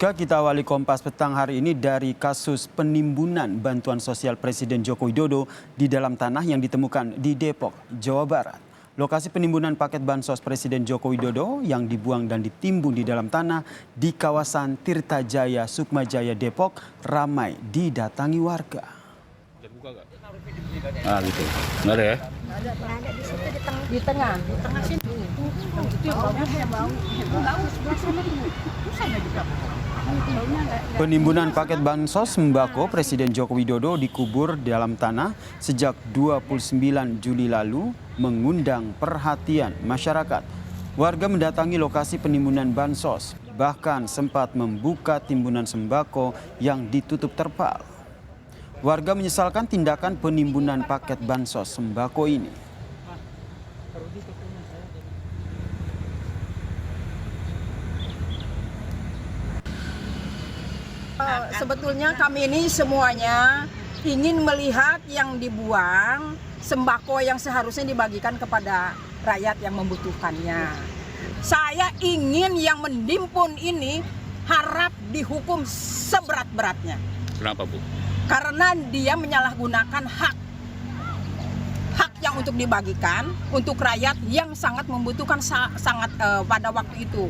Kita awali Kompas petang hari ini dari kasus penimbunan bantuan sosial Presiden Joko Widodo di dalam tanah yang ditemukan di Depok, Jawa Barat. Lokasi penimbunan paket bansos Presiden Joko Widodo yang dibuang dan ditimbun di dalam tanah di kawasan Tirtajaya, Sukmajaya, Depok ramai didatangi warga. Ah gitu, nggak ada ya? Ada di situ di tengah sini. Itu yang bau. Penimbunan paket bansos sembako Presiden Joko Widodo dikubur dalam tanah sejak 29 Juli lalu mengundang perhatian masyarakat. Warga mendatangi lokasi penimbunan bansos, bahkan sempat membuka timbunan sembako yang ditutup terpal. Warga menyesalkan tindakan penimbunan paket bansos sembako ini. Sebetulnya kami ini semuanya ingin melihat yang dibuang sembako yang seharusnya dibagikan kepada rakyat yang membutuhkannya. Saya ingin yang menimbun ini harap dihukum seberat-beratnya. Kenapa, Bu? Karena dia menyalahgunakan hak yang untuk dibagikan untuk rakyat yang sangat membutuhkan pada waktu itu.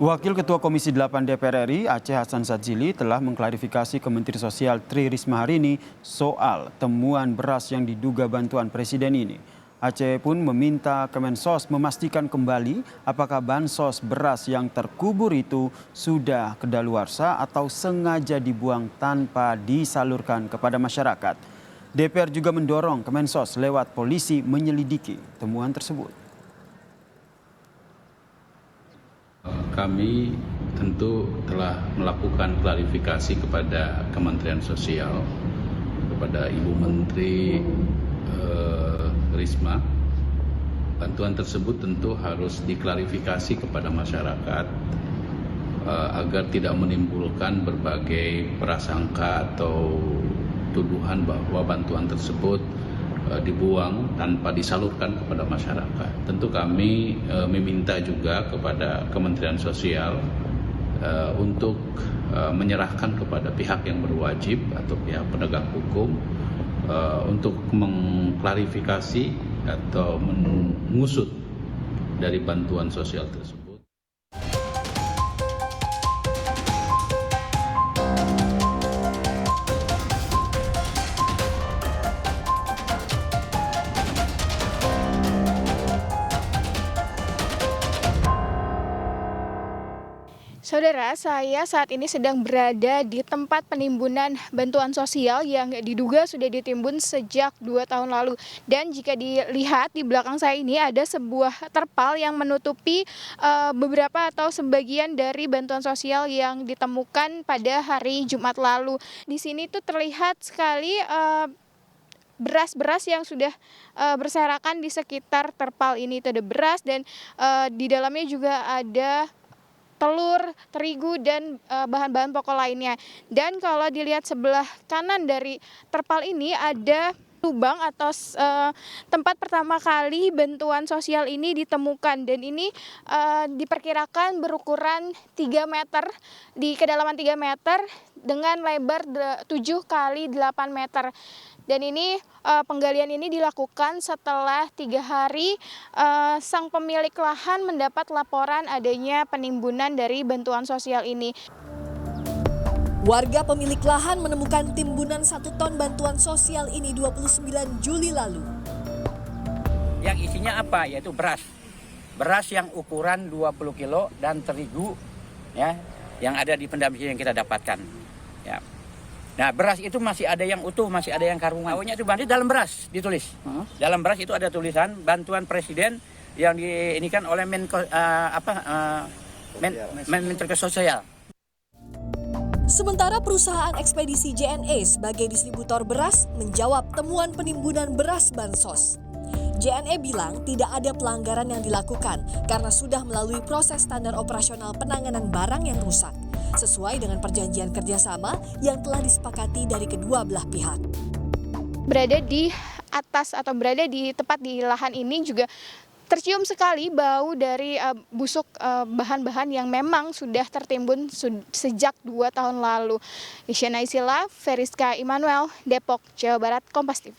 Wakil Ketua Komisi 8 DPR RI Aceh Hasan Sadzili telah mengklarifikasi ke Menteri Sosial Tri Risma hari ini soal temuan beras yang diduga bantuan Presiden ini. Aceh pun meminta Kemensos memastikan kembali apakah bansos beras yang terkubur itu sudah kedaluarsa atau sengaja dibuang tanpa disalurkan kepada masyarakat. DPR juga mendorong Kemensos lewat polisi menyelidiki temuan tersebut. Kami tentu telah melakukan klarifikasi kepada Kementerian Sosial, kepada Ibu Menteri Risma. Bantuan tersebut tentu harus diklarifikasi kepada masyarakat agar tidak menimbulkan berbagai prasangka atau tuduhan bahwa bantuan tersebut dibuang tanpa disalurkan kepada masyarakat. Tentu kami meminta juga kepada Kementerian Sosial untuk menyerahkan kepada pihak yang berwajib atau pihak penegak hukum untuk mengklarifikasi atau mengusut dari bantuan sosial tersebut. Saudara, saya saat ini sedang berada di tempat penimbunan bantuan sosial yang diduga sudah ditimbun sejak 2 tahun lalu. Dan jika dilihat di belakang saya ini ada sebuah terpal yang menutupi beberapa atau sebagian dari bantuan sosial yang ditemukan pada hari Jumat lalu. Di sini tuh terlihat sekali beras-beras yang sudah berserakan di sekitar terpal ini. Itu ada beras dan di dalamnya juga ada telur, terigu, dan bahan-bahan pokok lainnya. Dan kalau dilihat sebelah kanan dari terpal ini ada lubang atau tempat pertama kali bantuan sosial ini ditemukan. Dan ini diperkirakan berukuran 3 meter, di kedalaman 3 meter dengan lebar 7 kali 8 meter. Dan ini penggalian ini dilakukan setelah 3 hari sang pemilik lahan mendapat laporan adanya penimbunan dari bantuan sosial ini. Warga pemilik lahan menemukan timbunan 1 ton bantuan sosial ini 29 Juli lalu. Yang isinya apa? Yaitu beras. Beras yang ukuran 20 kilo dan terigu ya, yang ada di pendampingan yang kita dapatkan. Ya. Nah, beras itu masih ada yang utuh, masih ada yang karungan. Awalnya itu bantu dalam beras ditulis. Dalam beras itu ada tulisan bantuan Presiden yang diinikan oleh Menteri Sosial. Sementara perusahaan ekspedisi JNE sebagai distributor beras menjawab temuan penimbunan beras bansos. JNE bilang tidak ada pelanggaran yang dilakukan karena sudah melalui proses standar operasional penanganan barang yang rusak, sesuai dengan perjanjian kerjasama yang telah disepakati dari kedua belah pihak. Berada di atas atau berada di tepat di lahan ini juga tercium sekali bau dari busuk bahan-bahan yang memang sudah tertimbun sejak 2 tahun lalu. Isyana Isila, Feriska Immanuel, Depok, Jawa Barat, Kompas TV.